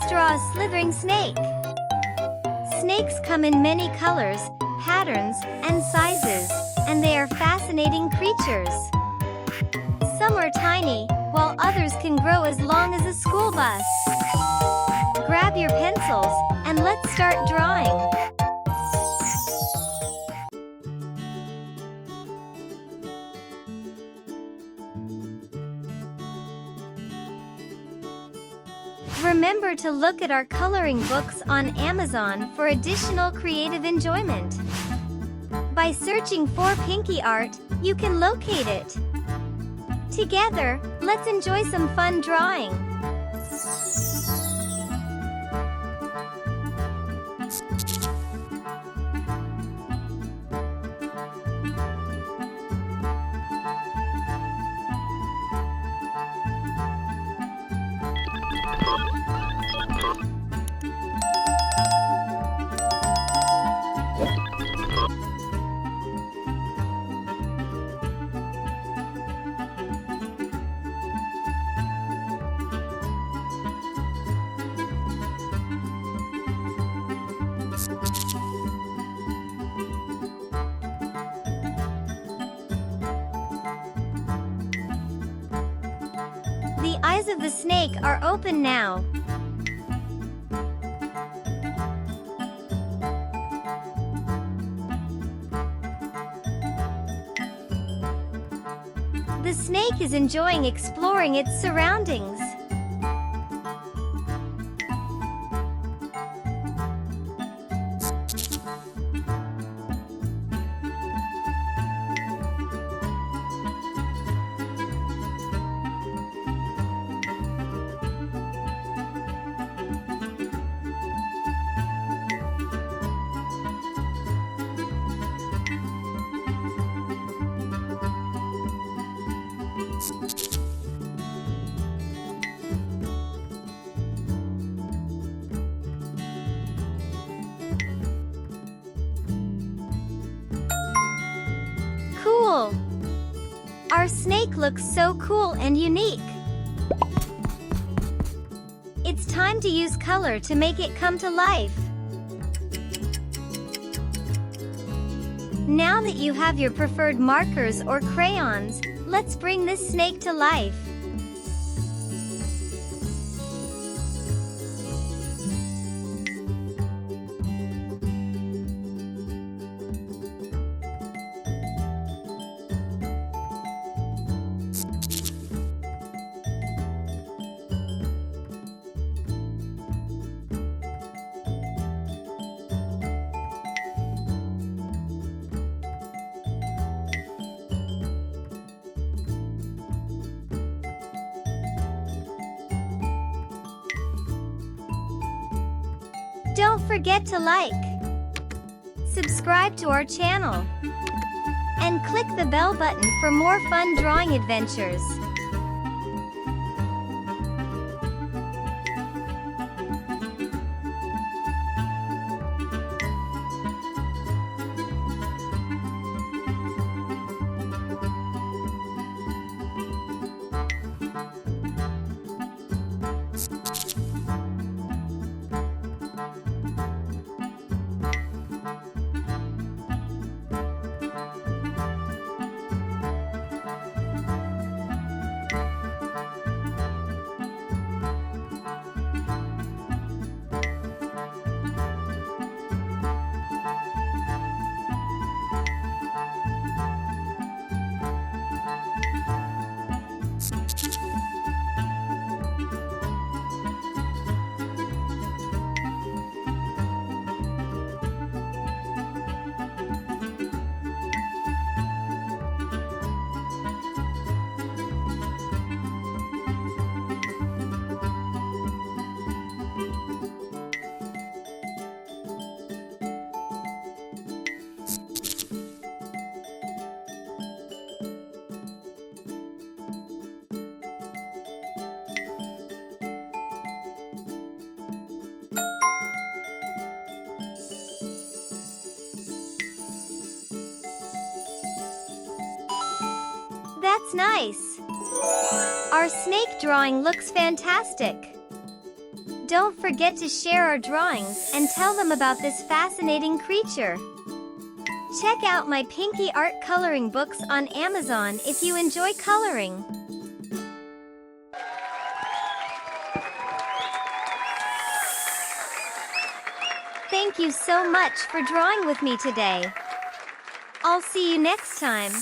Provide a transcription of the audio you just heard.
Let's draw a slithering snake. Snakes come in many colors, patterns, and sizes, and they are fascinating creatures. Some are tiny, while others can grow as long as a school bus. Grab your pencils, and let's start drawing. Remember to look at our coloring books on Amazon for additional creative enjoyment. By searching for Pinky Art, you can locate it. Together, let's enjoy some fun drawing. The eyes of the snake are open now. The snake is enjoying exploring its surroundings. Cool! Our snake looks so cool and unique. It's time to use color to make it come to life. Now that you have your preferred markers or crayons, let's bring this snake to life. Don't forget to like, subscribe to our channel, and click the bell button for more fun drawing adventures. That's nice! Our snake drawing looks fantastic! Don't forget to share our drawings and tell them about this fascinating creature. Check out my Pinky art coloring books on Amazon if you enjoy coloring. Thank you so much for drawing with me today. I'll see you next time.